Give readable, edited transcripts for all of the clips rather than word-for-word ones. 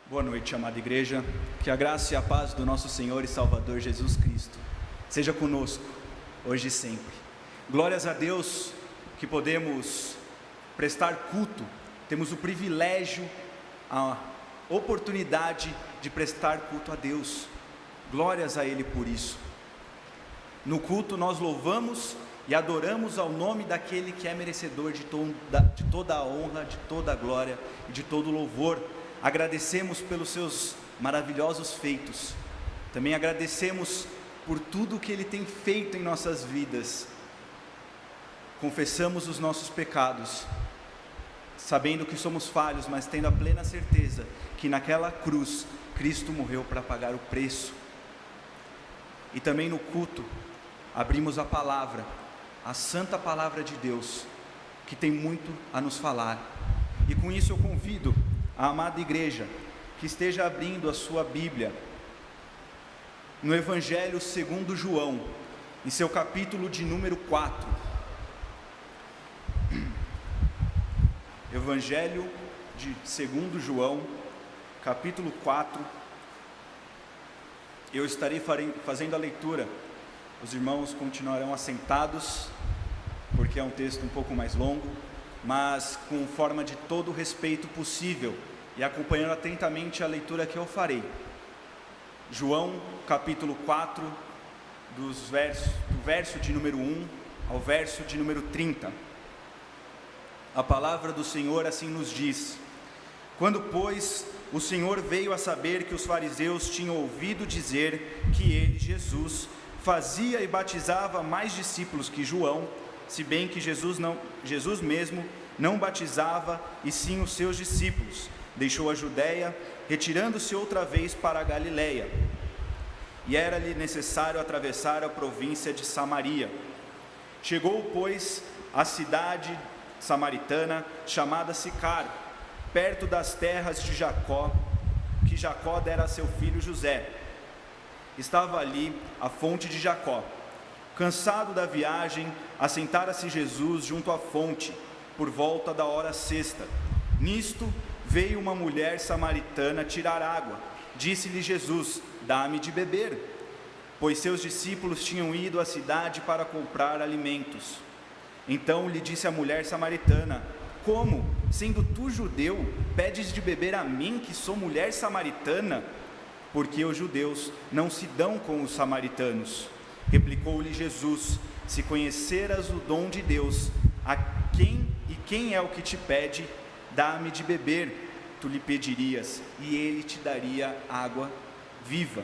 Boa noite, amada igreja. Que a graça e a paz do nosso Senhor e Salvador Jesus Cristo seja conosco, hoje e sempre. Glórias a Deus que podemos prestar culto, temos o privilégio, a oportunidade de prestar culto a Deus. Glórias a Ele por isso. No culto nós louvamos e adoramos ao nome daquele que é merecedor de toda a honra, de toda a glória e de todo o louvor. Agradecemos pelos seus maravilhosos feitos, também agradecemos por tudo que Ele tem feito em nossas vidas. Confessamos os nossos pecados, sabendo que somos falhos, mas tendo a plena certeza que naquela cruz, Cristo morreu para pagar o preço. E também no culto, abrimos a palavra, a santa palavra de Deus, que tem muito a nos falar. E com isso eu convido a amada igreja que esteja abrindo a sua Bíblia no Evangelho segundo João, em seu capítulo de número 4. Evangelho de segundo João, capítulo 4. Eu estarei fazendo a leitura. Os irmãos continuarão assentados, porque é um texto um pouco mais longo, mas com forma de todo o respeito possível, e acompanhando atentamente a leitura que eu farei. João, capítulo 4, do verso de número 1 ao verso de número 30. A palavra do Senhor assim nos diz: Quando, pois, o Senhor veio a saber que os fariseus tinham ouvido dizer que ele, Jesus, fazia e batizava mais discípulos que João, se bem que Jesus mesmo não batizava, e sim os seus discípulos, deixou a Judeia, retirando-se outra vez para a Galileia. E era-lhe necessário atravessar a província de Samaria. Chegou, pois, à cidade samaritana, chamada Sicar, perto das terras de Jacó, que Jacó dera a seu filho José. Estava ali a fonte de Jacó. Cansado da viagem, assentara-se Jesus junto à fonte, por volta da hora sexta. Nisto veio uma mulher samaritana tirar água. Disse-lhe Jesus: Dá-me de beber, pois seus discípulos tinham ido à cidade para comprar alimentos. Então lhe disse a mulher samaritana: Como, sendo tu judeu, pedes de beber a mim, que sou mulher samaritana? Porque os judeus não se dão com os samaritanos. Replicou-lhe Jesus: Se conheceras o dom de Deus, quem é o que te pede, dá-me de beber, tu lhe pedirias, e ele te daria água viva.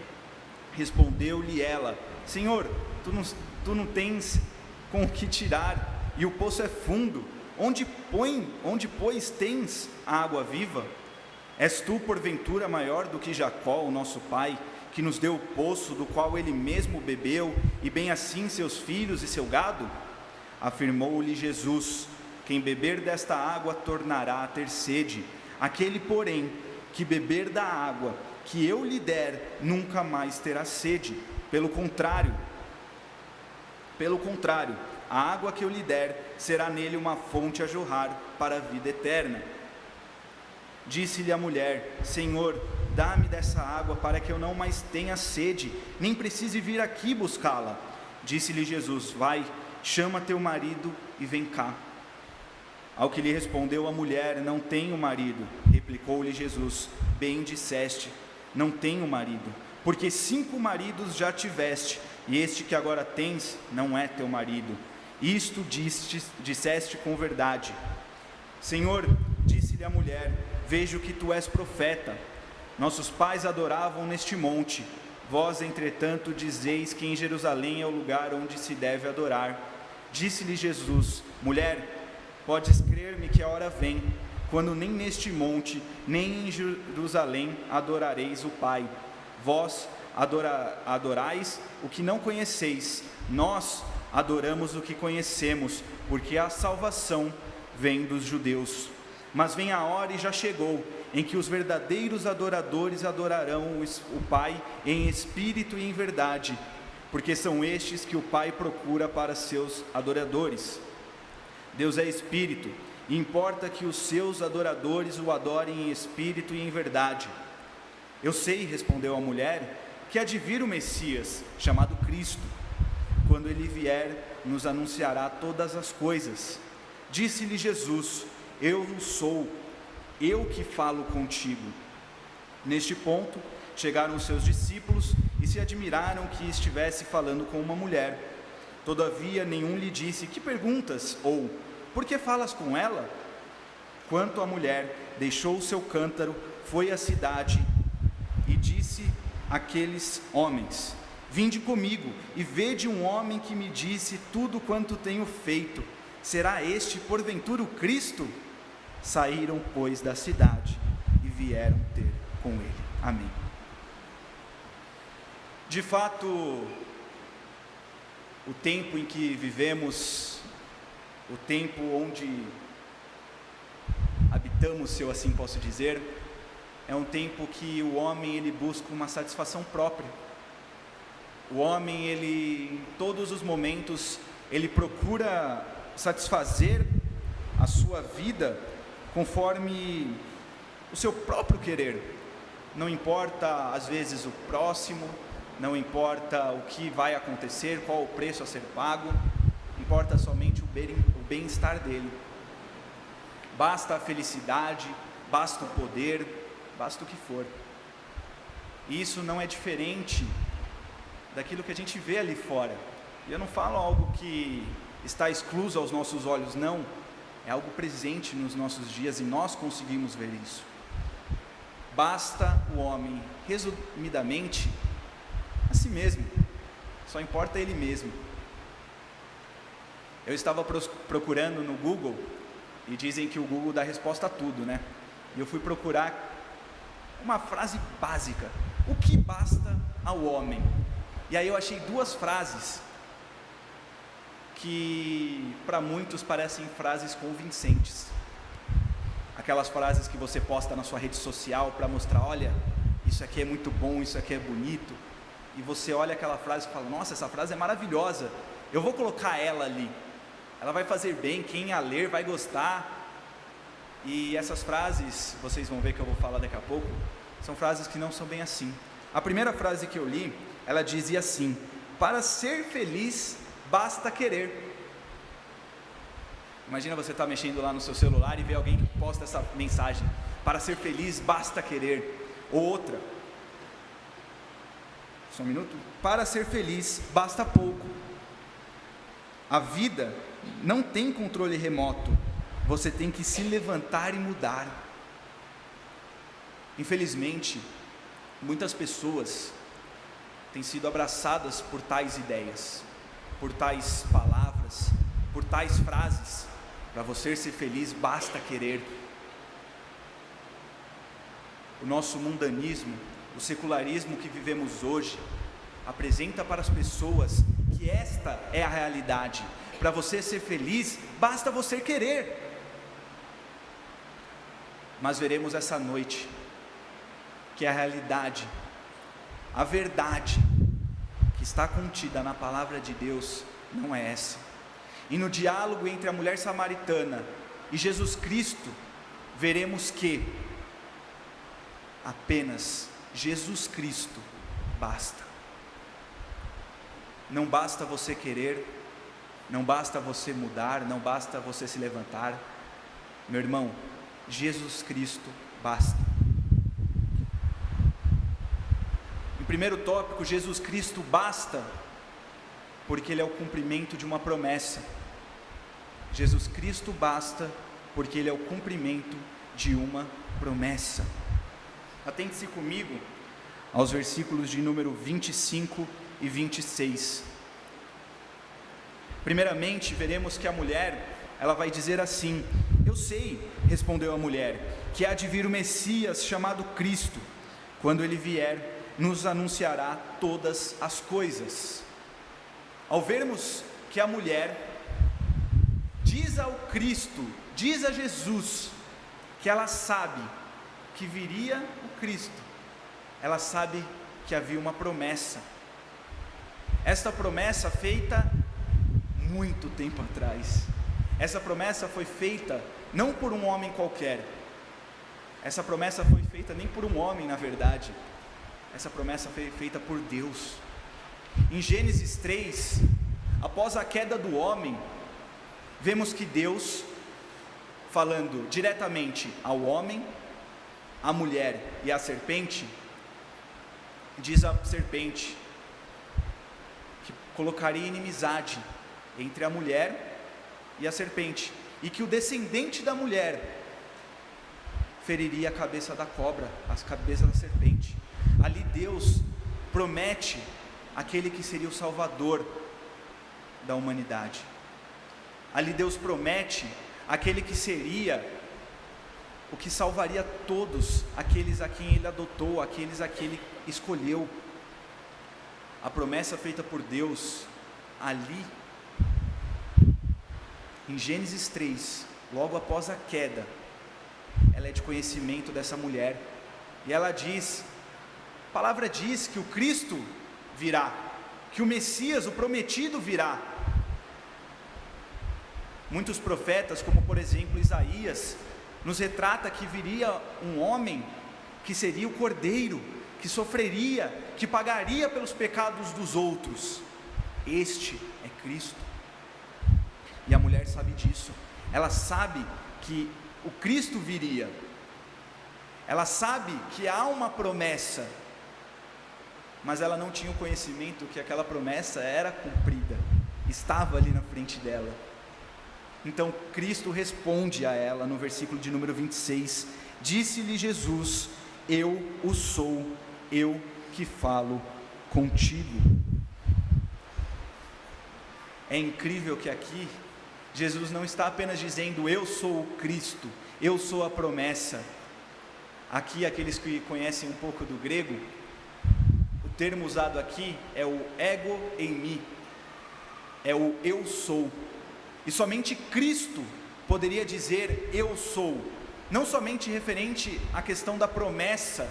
Respondeu-lhe ela: Senhor, tu não tens com o que tirar, e o poço é fundo. Onde, pois, tens a água viva? És tu, porventura, maior do que Jacó, o nosso pai, que nos deu o poço do qual ele mesmo bebeu, e bem assim seus filhos e seu gado? Afirmou-lhe Jesus: Quem beber desta água tornará a ter sede. Aquele, porém, que beber da água que eu lhe der, nunca mais terá sede. Pelo contrário, a água que eu lhe der será nele uma fonte a jorrar para a vida eterna. Disse-lhe a mulher: Senhor, dá-me dessa água para que eu não mais tenha sede, nem precise vir aqui buscá-la. Disse-lhe Jesus: Vai, chama teu marido e vem cá. Ao que lhe respondeu a mulher: Não tenho marido. Replicou-lhe Jesus: Bem disseste, não tenho marido, porque 5 maridos já tiveste, e este que agora tens não é teu marido. Isto disseste com verdade. Senhor, disse-lhe a mulher: Vejo que tu és profeta. Nossos pais adoravam neste monte, vós, entretanto, dizeis que em Jerusalém é o lugar onde se deve adorar. Disse-lhe Jesus: Mulher, podes crer-me que a hora vem, quando nem neste monte, nem em Jerusalém adorareis o Pai. Vós adorais o que não conheceis, nós adoramos o que conhecemos, porque a salvação vem dos judeus. Mas vem a hora, e já chegou, em que os verdadeiros adoradores adorarão o Pai em espírito e em verdade, porque são estes que o Pai procura para seus adoradores. Deus é espírito, e importa que os seus adoradores o adorem em espírito e em verdade. Eu sei, respondeu a mulher, que há de vir o Messias, chamado Cristo. Quando ele vier, nos anunciará todas as coisas. Disse-lhe Jesus: eu sou, eu que falo contigo. Neste ponto, chegaram os seus discípulos e se admiraram que estivesse falando com uma mulher. Todavia, nenhum lhe disse: que perguntas? Ou, por que falas com ela? Quanto à mulher, deixou o seu cântaro, foi à cidade e disse àqueles homens: vinde comigo e vede um homem que me disse tudo quanto tenho feito. Será este porventura o Cristo? Saíram, pois, da cidade e vieram ter com ele. Amém. De fato, o tempo em que vivemos, o tempo onde habitamos, se eu assim posso dizer, é um tempo que o homem ele busca uma satisfação própria. O homem, ele, em todos os momentos, ele procura satisfazer a sua vida conforme o seu próprio querer. Não importa, às vezes, o próximo, não importa o que vai acontecer, qual o preço a ser pago, importa somente o bem-estar dele. Basta a felicidade, basta o poder, basta o que for. E isso não é diferente daquilo que a gente vê ali fora. E eu não falo algo que está excluso aos nossos olhos, não. É algo presente nos nossos dias e nós conseguimos ver isso. Basta o homem, resumidamente, a si mesmo. Só importa ele mesmo. Eu estava procurando no Google, e dizem que o Google dá resposta a tudo, né? E eu fui procurar uma frase básica: o que basta ao homem? E aí eu achei duas frases que para muitos parecem frases convincentes. Aquelas frases que você posta na sua rede social para mostrar: olha, isso aqui é muito bom, isso aqui é bonito. E você olha aquela frase e fala: nossa, essa frase é maravilhosa, eu vou colocar ela ali, ela vai fazer bem, quem a ler vai gostar. E essas frases, vocês vão ver que eu vou falar daqui a pouco, são frases que não são bem assim. A primeira frase que eu li, ela dizia assim: para ser feliz basta querer. Imagina você estar mexendo lá no seu celular e ver alguém que posta essa mensagem: para ser feliz basta querer. Ou outra, só um minuto, para ser feliz basta pouco. A vida não tem controle remoto, você tem que se levantar e mudar. Infelizmente, muitas pessoas têm sido abraçadas por tais ideias, por tais palavras, por tais frases: para você ser feliz basta querer. O nosso mundanismo, o secularismo que vivemos hoje, apresenta para as pessoas que esta é a realidade. Para você ser feliz, basta você querer. Mas veremos essa noite que a realidade, a verdade que está contida na palavra de Deus não é essa. E no diálogo entre a mulher samaritana e Jesus Cristo, veremos que apenas Jesus Cristo basta. Não basta você querer, não basta você mudar, não basta você se levantar. Meu irmão, Jesus Cristo basta. Em primeiro tópico, Jesus Cristo basta porque Ele é o cumprimento de uma promessa. Jesus Cristo basta porque Ele é o cumprimento de uma promessa. Atente-se comigo aos versículos de número 25 e 26. Primeiramente, veremos que a mulher, ela vai dizer assim: eu sei, respondeu a mulher, que há de vir o Messias chamado Cristo. Quando ele vier, nos anunciará todas as coisas. Ao vermos que a mulher diz ao Cristo, diz a Jesus, que ela sabe que viria o Cristo, ela sabe que havia uma promessa. Esta promessa feita muito tempo atrás. Essa promessa foi feita não por um homem qualquer. Essa promessa foi feita nem por um homem, na verdade. Essa promessa foi feita por Deus. Em Gênesis 3, após a queda do homem, vemos que Deus, falando diretamente ao homem, à mulher e à serpente, diz à serpente que colocaria inimizade entre a mulher e a serpente, e que o descendente da mulher feriria a cabeça da cobra, a cabeça da serpente. Ali Deus promete aquele que seria o salvador da humanidade. Ali Deus promete aquele que seria o que salvaria todos aqueles a quem Ele adotou, aqueles a quem Ele escolheu. A promessa feita por Deus ali, em Gênesis 3, logo após a queda, ela é de conhecimento dessa mulher, e ela diz, a palavra diz que o Cristo virá, que o Messias, o prometido, virá. Muitos profetas, como por exemplo Isaías, nos retrata que viria um homem que seria o Cordeiro, que sofreria, que pagaria pelos pecados dos outros. Este é Cristo. E a mulher sabe disso. Ela sabe que o Cristo viria. Ela sabe que há uma promessa, mas ela não tinha o conhecimento que aquela promessa era cumprida, estava ali na frente dela. Então Cristo responde a ela no versículo de número 26, disse-lhe Jesus, eu o sou, eu que falo contigo. É incrível que aqui, Jesus não está apenas dizendo, eu sou o Cristo, eu sou a promessa. Aqui, aqueles que conhecem um pouco do grego, o termo usado aqui é o ego eimi, é o eu sou. E somente Cristo poderia dizer eu sou, não somente referente à questão da promessa,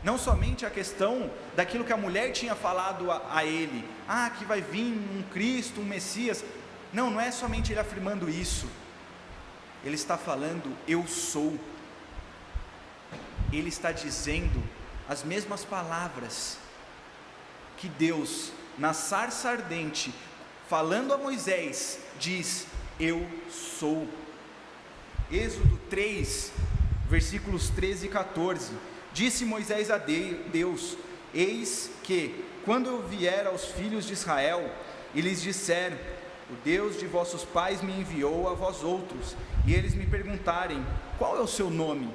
não somente a questão daquilo que a mulher tinha falado a ele, que vai vir um Cristo, um Messias. Não é somente ele afirmando isso, ele está falando eu sou. Ele está dizendo as mesmas palavras que Deus, na sarça ardente, falando a Moisés, diz, eu sou. Êxodo 3, versículos 13 e 14, disse Moisés a Deus, eis que, quando eu vier aos filhos de Israel, e lhes disser, o Deus de vossos pais me enviou a vós outros, e eles me perguntarem, qual é o seu nome?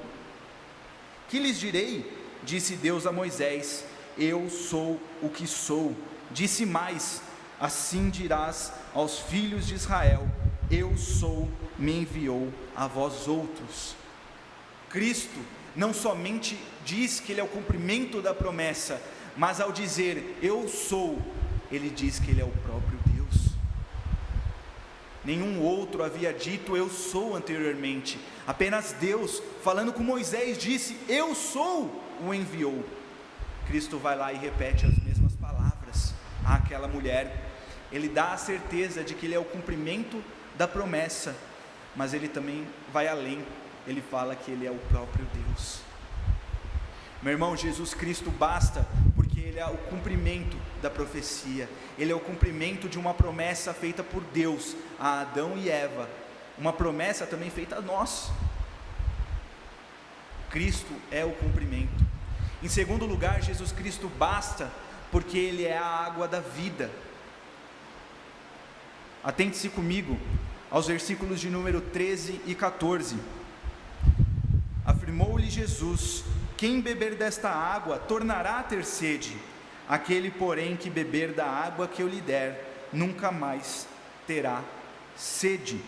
Que lhes direi? Disse Deus a Moisés, eu sou o que sou. Disse mais, assim dirás aos filhos de Israel, eu sou, me enviou a vós outros. Cristo não somente diz que Ele é o cumprimento da promessa, mas ao dizer eu sou, Ele diz que Ele é o próprio Deus. Nenhum outro havia dito eu sou anteriormente, apenas Deus, falando com Moisés, disse eu sou, o enviou. Cristo vai lá e repete as mesmas palavras àquela mulher. Ele dá a certeza de que Ele é o cumprimento da promessa, mas Ele também vai além, Ele fala que Ele é o próprio Deus. Meu irmão, Jesus Cristo basta, porque Ele é o cumprimento da profecia, Ele é o cumprimento de uma promessa feita por Deus a Adão e Eva, uma promessa também feita a nós. Cristo é o cumprimento. Em segundo lugar, Jesus Cristo basta, porque Ele é a água da vida. Atente-se comigo aos versículos de número 13 e 14. Afirmou-lhe Jesus, quem beber desta água tornará a ter sede, aquele porém que beber da água que eu lhe der, nunca mais terá sede.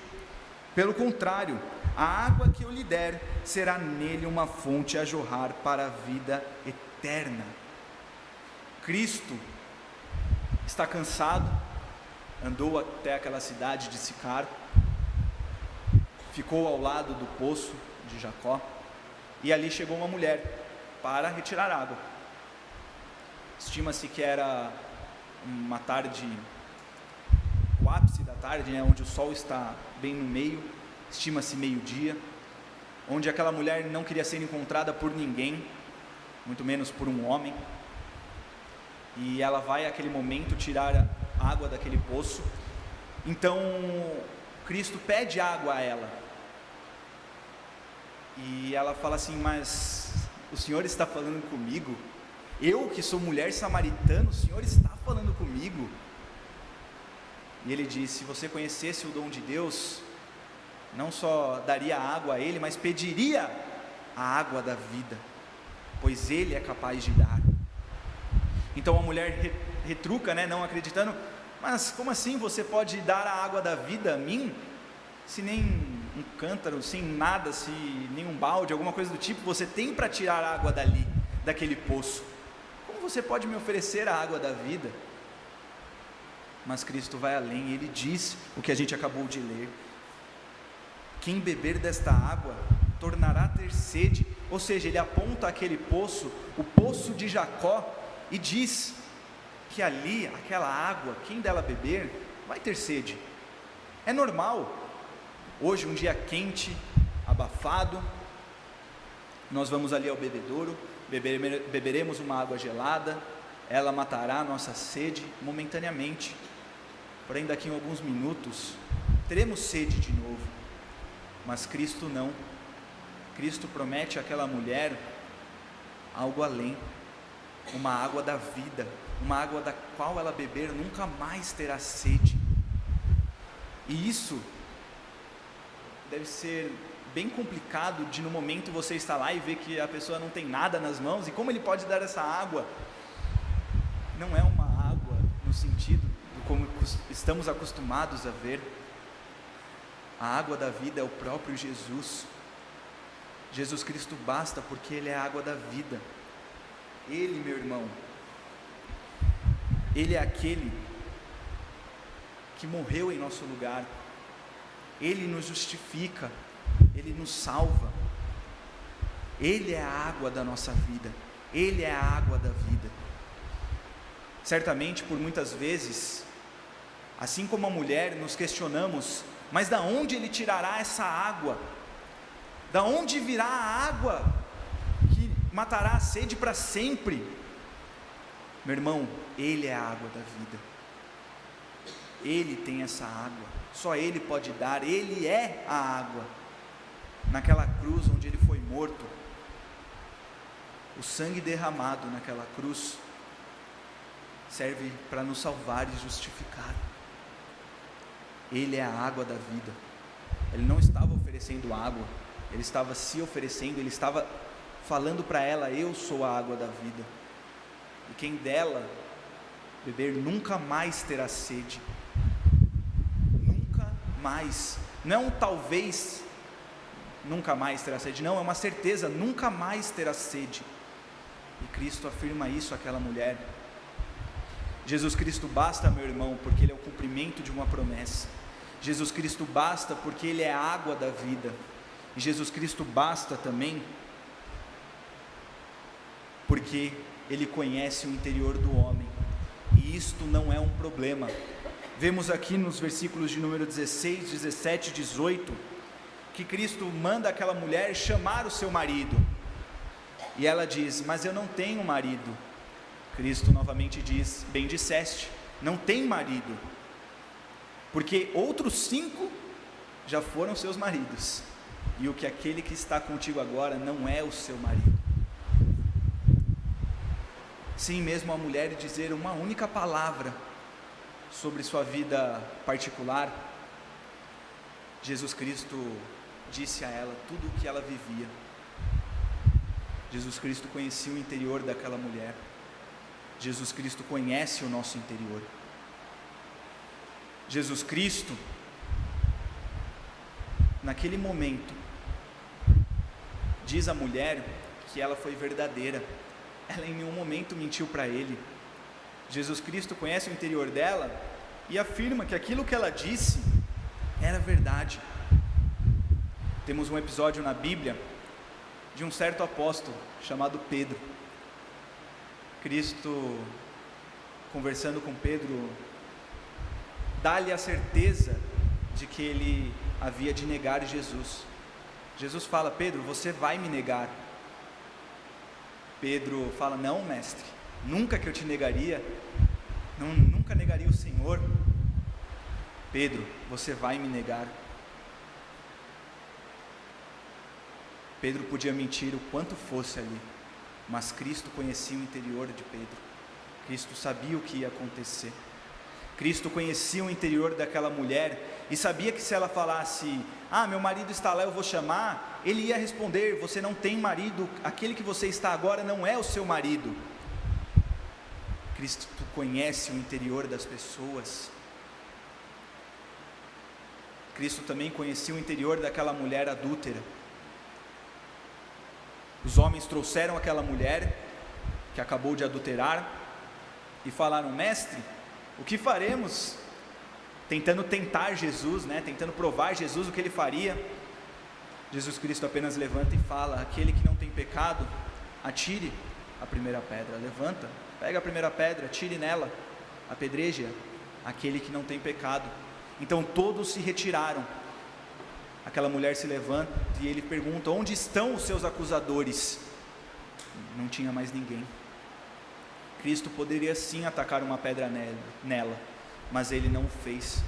Pelo contrário, a água que eu lhe der, será nele uma fonte a jorrar para a vida eterna. Cristo está cansado, andou até aquela cidade de Sicar, ficou ao lado do poço de Jacó, e ali chegou uma mulher para retirar água. Estima-se que era uma tarde, o ápice da tarde, onde o sol está bem no meio, estima-se meio-dia, onde aquela mulher não queria ser encontrada por ninguém, muito menos por um homem. E ela vai àquele momento tirar a água daquele poço. Então Cristo pede água a ela, e ela fala assim: mas o Senhor está falando comigo? Eu que sou mulher samaritana, o Senhor está falando comigo? E ele diz: se você conhecesse o dom de Deus, não só daria água a ele, mas pediria a água da vida, pois ele é capaz de dar. Então a mulher retruca, não acreditando: mas como assim você pode dar a água da vida a mim, se nem um cântaro, sem nada, se nem um balde, alguma coisa do tipo, você tem para tirar a água dali, daquele poço? Como você pode me oferecer a água da vida? Mas Cristo vai além, ele diz o que a gente acabou de ler: quem beber desta água tornará a ter sede. Ou seja, ele aponta aquele poço, o poço de Jacó, e diz que ali, aquela água, quem dela beber, vai ter sede. É normal. Hoje, um dia quente, abafado, nós vamos ali ao bebedouro, beberemos uma água gelada, ela matará a nossa sede momentaneamente, porém daqui a alguns minutos, teremos sede de novo. Mas Cristo não. Cristo promete àquela mulher algo além, uma água da vida, uma água da qual ela beber nunca mais terá sede. E isso deve ser bem complicado de no momento você estar lá e ver que a pessoa não tem nada nas mãos, e como ele pode dar essa água? Não é uma água no sentido de como estamos acostumados a ver. A água da vida é o próprio Jesus. Jesus Cristo basta, porque ele é a água da vida. Ele, meu irmão, ele é aquele que morreu em nosso lugar. Ele nos justifica, ele nos salva. Ele é a água da nossa vida, ele é a água da vida. Certamente, por muitas vezes, assim como a mulher, nos questionamos: mas da onde ele tirará essa água? Da onde virá a água que matará a sede para sempre? Meu irmão, ele é a água da vida. Ele tem essa água, só ele pode dar. Ele é a água. Naquela cruz onde ele foi morto, o sangue derramado naquela cruz serve para nos salvar e justificar. Ele é a água da vida. Ele não estava oferecendo água, ele estava se oferecendo, ele estava falando para ela: eu sou a água da vida, e quem dela beber nunca mais terá sede. Nunca mais. Não é um talvez nunca mais terá sede, não, é uma certeza: nunca mais terá sede. E Cristo afirma isso àquela mulher. Jesus Cristo basta, meu irmão, porque ele é o cumprimento de uma promessa. Jesus Cristo basta porque ele é a água da vida. E Jesus Cristo basta também porque ele conhece o interior do homem, e isto não é um problema. Vemos aqui nos versículos de número 16, 17 e 18, que Cristo manda aquela mulher chamar o seu marido, e ela diz: mas eu não tenho marido. Cristo novamente diz: bem disseste, não tem marido, porque outros 5 já foram seus maridos, e o que aquele que está contigo agora não é o seu marido. Sim, mesmo a mulher dizer uma única palavra sobre sua vida particular, Jesus Cristo disse a ela tudo o que ela vivia. Jesus Cristo conhecia o interior daquela mulher. Jesus Cristo conhece o nosso interior. Jesus Cristo, naquele momento, diz à mulher que ela foi verdadeira. Ela em nenhum momento mentiu para ele. Jesus Cristo conhece o interior dela e afirma que aquilo que ela disse era verdade. Temos um episódio na Bíblia de um certo apóstolo chamado Pedro. Cristo, conversando com Pedro, dá-lhe a certeza de que ele havia de negar Jesus. Jesus fala: Pedro, você vai me negar. Pedro fala: não, mestre, nunca que eu te negaria, nunca negaria o Senhor. Pedro, você vai me negar. Pedro podia mentir o quanto fosse ali, mas Cristo conhecia o interior de Pedro. Cristo sabia o que ia acontecer. Cristo conhecia o interior daquela mulher e sabia que se ela falasse: meu marido está lá, eu vou chamar, ele ia responder: você não tem marido, aquele que você está agora não é o seu marido. Cristo conhece o interior das pessoas. Cristo também conhecia o interior daquela mulher adúltera. Os homens trouxeram aquela mulher que acabou de adulterar e falaram: mestre, o que faremos? Tentando tentar Jesus, tentando provar Jesus o que ele faria. Jesus Cristo apenas levanta e fala: aquele que não tem pecado, atire a primeira pedra. Levanta, pega a primeira pedra, atire nela, apedreje-a, aquele que não tem pecado. Então todos se retiraram. Aquela mulher se levanta e ele pergunta: onde estão os seus acusadores? Não tinha mais ninguém. Cristo poderia sim atacar uma pedra nela, mas ele não o fez.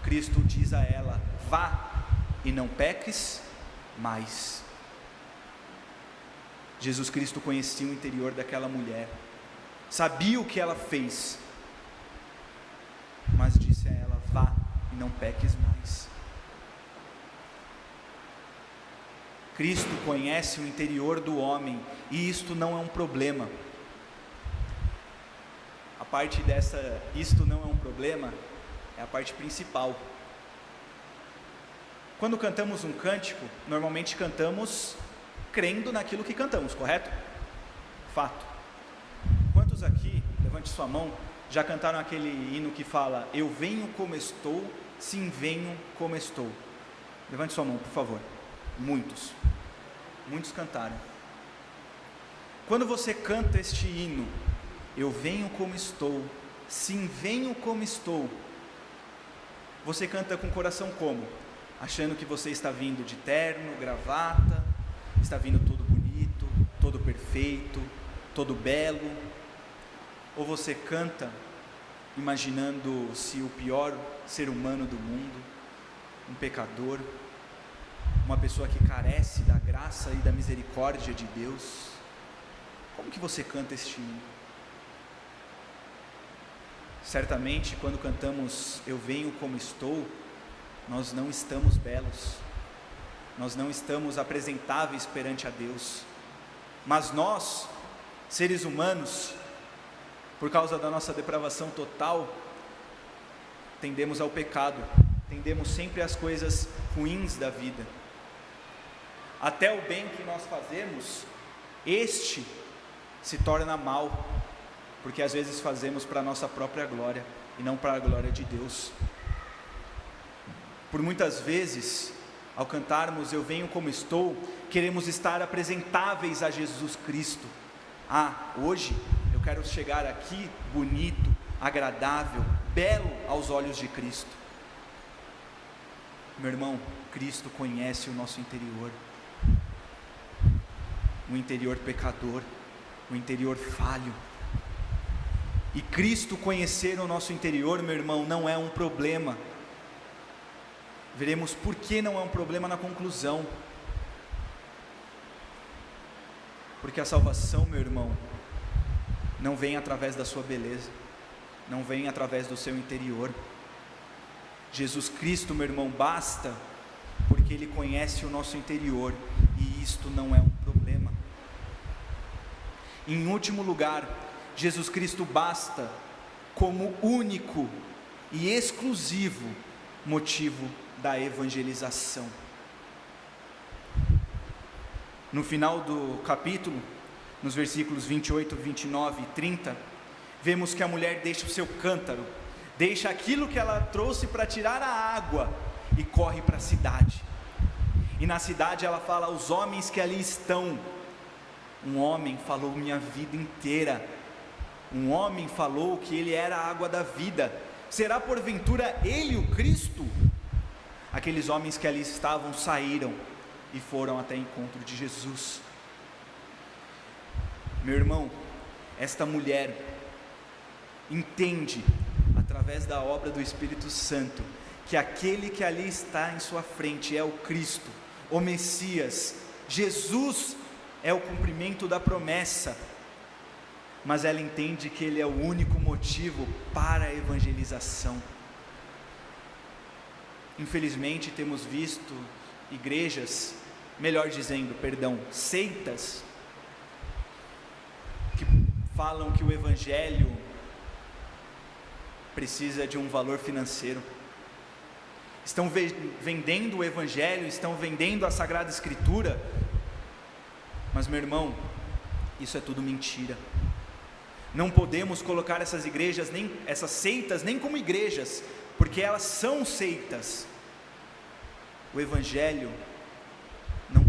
Cristo diz a ela: vá e não peques mais. Jesus Cristo conhecia o interior daquela mulher, sabia o que ela fez, mas disse a ela: vá e não peques mais. Cristo conhece o interior do homem, e isto não é um problema. A parte dessa, isto não é um problema, é a parte principal. Quando cantamos um cântico, normalmente cantamos crendo naquilo que cantamos, correto? Fato. Quantos aqui, levante sua mão, já cantaram aquele hino que fala: eu venho como estou, sim, venho como estou? Levante sua mão, por favor. Muitos cantaram. Quando você canta este hino, eu venho como estou, sim, venho como estou, você canta com o coração como? Achando que você está vindo de terno, gravata, está vindo todo bonito, todo perfeito, todo belo? Ou você canta imaginando-se o pior ser humano do mundo, um pecador, uma pessoa que carece da graça e da misericórdia de Deus? Como que você canta este hino? Certamente, quando cantamos eu venho como estou, nós não estamos belos, nós não estamos apresentáveis perante a Deus, mas nós, seres humanos, por causa da nossa depravação total, tendemos ao pecado, tendemos sempre às coisas ruins da vida. Até o bem que nós fazemos, este se torna mal, porque às vezes fazemos para a nossa própria glória e não para a glória de Deus. Por muitas vezes, ao cantarmos eu venho como estou, queremos estar apresentáveis a Jesus Cristo. Hoje eu quero chegar aqui bonito, agradável, belo aos olhos de Cristo. Meu irmão, Cristo conhece o nosso interior, o interior pecador, o interior falho. E Cristo conhecer o nosso interior, meu irmão, não é um problema. Veremos por que não é um problema na conclusão. Porque a salvação, meu irmão, não vem através da sua beleza, não vem através do seu interior. Jesus Cristo, meu irmão, basta, porque Ele conhece o nosso interior, e isto não é um problema. Em último lugar, Jesus Cristo basta como único e exclusivo motivo da evangelização. No final do capítulo, nos versículos 28, 29 e 30, vemos que a mulher deixa o seu cântaro, deixa aquilo que ela trouxe para tirar a água e corre para a cidade. E na cidade ela fala aos homens que ali estão: um homem falou minha vida inteira, um homem falou que ele era a água da vida, será porventura ele o Cristo? Aqueles homens que ali estavam saíram e foram até o encontro de Jesus. Meu irmão, esta mulher entende, através da obra do Espírito Santo, que aquele que ali está em sua frente é o Cristo, o Messias. Jesus é o cumprimento da promessa, mas ela entende que Ele é o único motivo para a evangelização. Infelizmente temos visto igrejas, seitas, que falam que o Evangelho precisa de um valor financeiro. Estão vendendo o Evangelho, estão vendendo a Sagrada Escritura, mas, meu irmão, isso é tudo mentira. Não podemos colocar essas igrejas, essas seitas, nem como igrejas, porque elas são seitas. O Evangelho não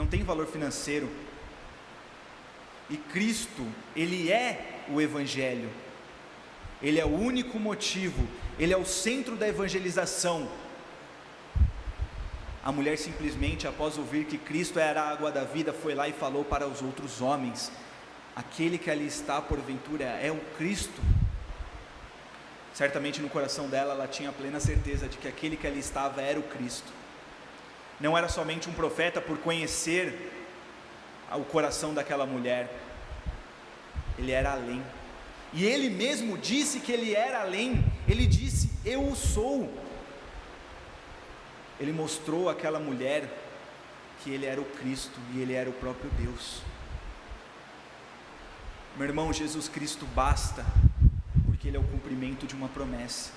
tem valor financeiro, e Cristo, Ele é o Evangelho, Ele é o único motivo, Ele é o centro da evangelização. A mulher simplesmente, após ouvir que Cristo era a água da vida, foi lá e falou para os outros homens: aquele que ali está porventura é o Cristo. Certamente no coração dela, ela tinha plena certeza de que aquele que ali estava era o Cristo. Não era somente um profeta por conhecer o coração daquela mulher, ele era além, e ele mesmo disse que ele era além. Ele disse: eu o sou. Ele mostrou àquela mulher que ele era o Cristo e ele era o próprio Deus. Meu irmão, Jesus Cristo basta, porque Ele é o cumprimento de uma promessa.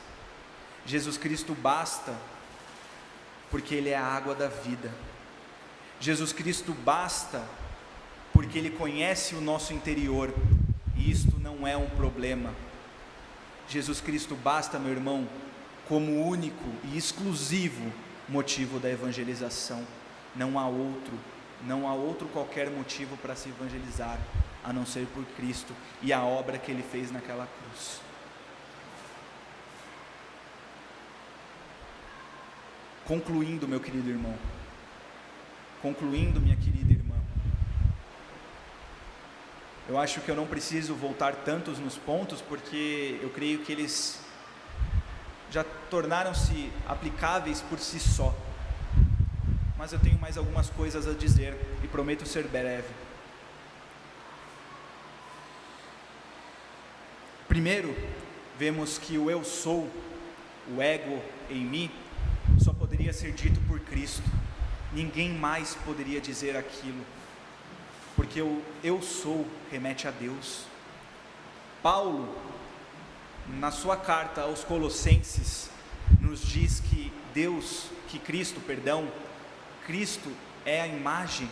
Jesus Cristo basta, porque Ele é a água da vida. Jesus Cristo basta, porque Ele conhece o nosso interior, e isto não é um problema. Jesus Cristo basta, meu irmão, como único e exclusivo motivo da evangelização. Não há outro qualquer motivo para se evangelizar, a não ser por Cristo e a obra que Ele fez naquela cruz. Concluindo, meu querido irmão, minha querida irmã, eu acho que eu não preciso voltar tantos nos pontos, porque eu creio que eles já tornaram-se aplicáveis por si só, mas eu tenho mais algumas coisas a dizer e prometo ser breve. Primeiro, vemos que o eu sou, o ego em mim, só poderia ser dito por Cristo. Ninguém mais poderia dizer aquilo, porque o eu sou remete a Deus. Paulo, na sua carta aos Colossenses, nos diz que Cristo é a imagem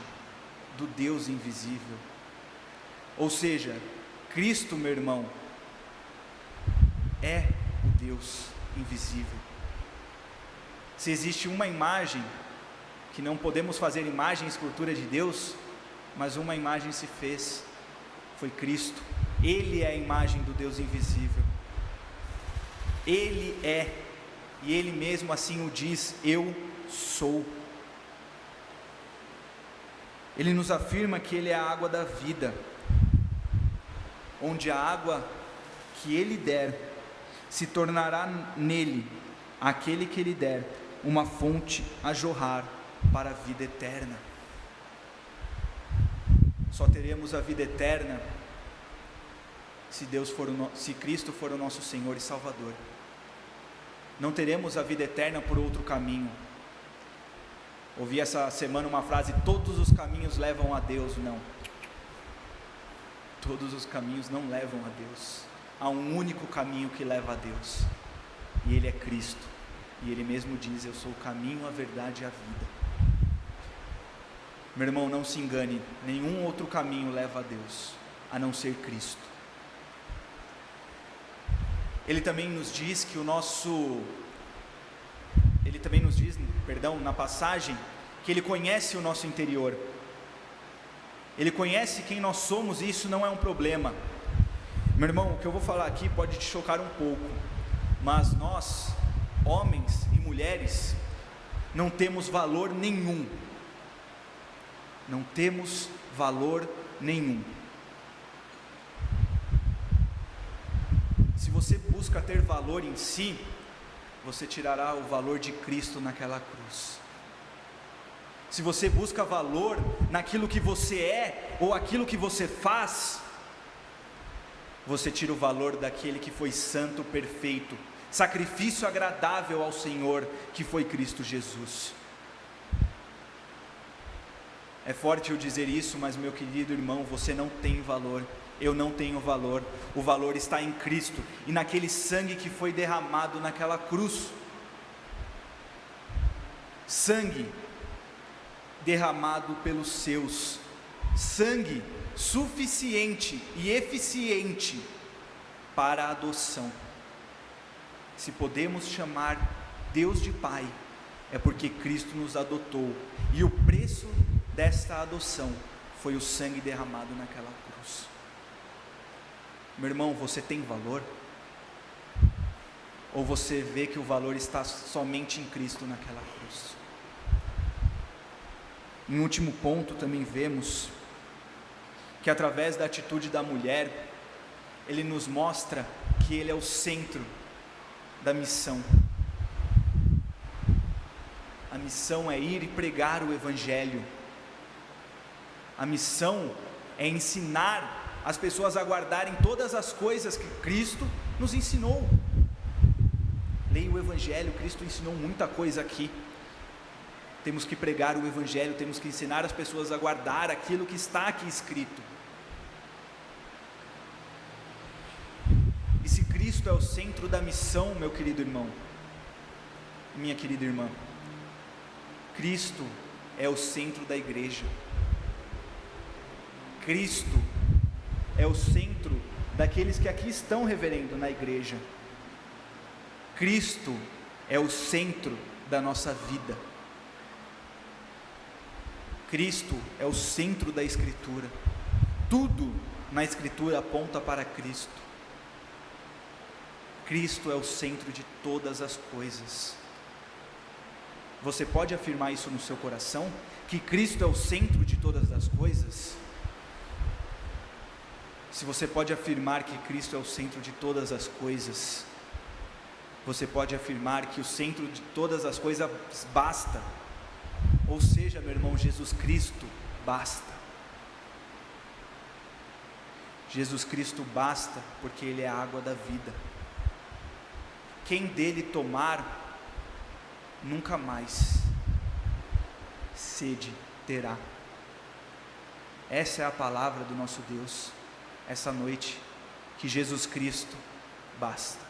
do Deus invisível. Ou seja, Cristo, meu irmão, é o Deus invisível. Se existe uma imagem, que não podemos fazer imagem e escultura de Deus, mas uma imagem se fez, foi Cristo. Ele é a imagem do Deus invisível. Ele é, e Ele mesmo assim o diz: eu sou. Ele nos afirma que Ele é a água da vida, onde a água que Ele der, se tornará nele, aquele que Ele der, uma fonte a jorrar para a vida eterna. Só teremos a vida eterna se Cristo for o nosso Senhor e Salvador. Não teremos a vida eterna por outro caminho. Ouvi essa semana uma frase: todos os caminhos levam a Deus. Não, todos os caminhos não levam a Deus. Há um único caminho que leva a Deus, e Ele é Cristo, e Ele mesmo diz: eu sou o caminho, a verdade e a vida. Meu irmão, não se engane, nenhum outro caminho leva a Deus, a não ser Cristo. Ele também nos diz na passagem, que Ele conhece o nosso interior. Ele conhece quem nós somos, e isso não é um problema. Meu irmão, o que eu vou falar aqui pode te chocar um pouco, mas nós, homens e mulheres, não temos valor nenhum. Não temos valor nenhum. Se você busca ter valor em si, você tirará o valor de Cristo naquela cruz. Se você busca valor naquilo que você é ou aquilo que você faz, você tira o valor daquele que foi santo, perfeito, sacrifício agradável ao Senhor, que foi Cristo Jesus. É forte eu dizer isso, mas meu querido irmão, você não tem valor, eu não tenho valor. O valor está em Cristo e naquele sangue que foi derramado naquela cruz. Sangue derramado pelos seus, sangue suficiente e eficiente para a adoção. Se podemos chamar Deus de Pai, é porque Cristo nos adotou, e o preço desta adoção foi o sangue derramado naquela cruz. Meu irmão, você tem valor? Ou você vê que o valor está somente em Cristo naquela cruz? Em último ponto, também vemos que através da atitude da mulher, ele nos mostra que ele é o centro da missão. A missão é ir e pregar o Evangelho. A missão é ensinar as pessoas a guardarem todas as coisas que Cristo nos ensinou. Leia o Evangelho, Cristo ensinou muita coisa aqui. Temos que pregar o Evangelho, temos que ensinar as pessoas a guardar aquilo que está aqui escrito. E se Cristo é o centro da missão, meu querido irmão, minha querida irmã, Cristo é o centro da igreja. Cristo é o centro daqueles que aqui estão reverendo na igreja. Cristo é o centro da nossa vida. Cristo é o centro da Escritura. Tudo na Escritura aponta para Cristo. Cristo é o centro de todas as coisas. Você pode afirmar isso no seu coração? Que Cristo é o centro de todas as coisas? Se você pode afirmar que Cristo é o centro de todas as coisas, você pode afirmar que o centro de todas as coisas basta. Ou seja, meu irmão, Jesus Cristo basta. Jesus Cristo basta, porque Ele é a água da vida. Quem dele tomar, nunca mais sede terá. Essa é a palavra do nosso Deus, essa noite, que Jesus Cristo basta.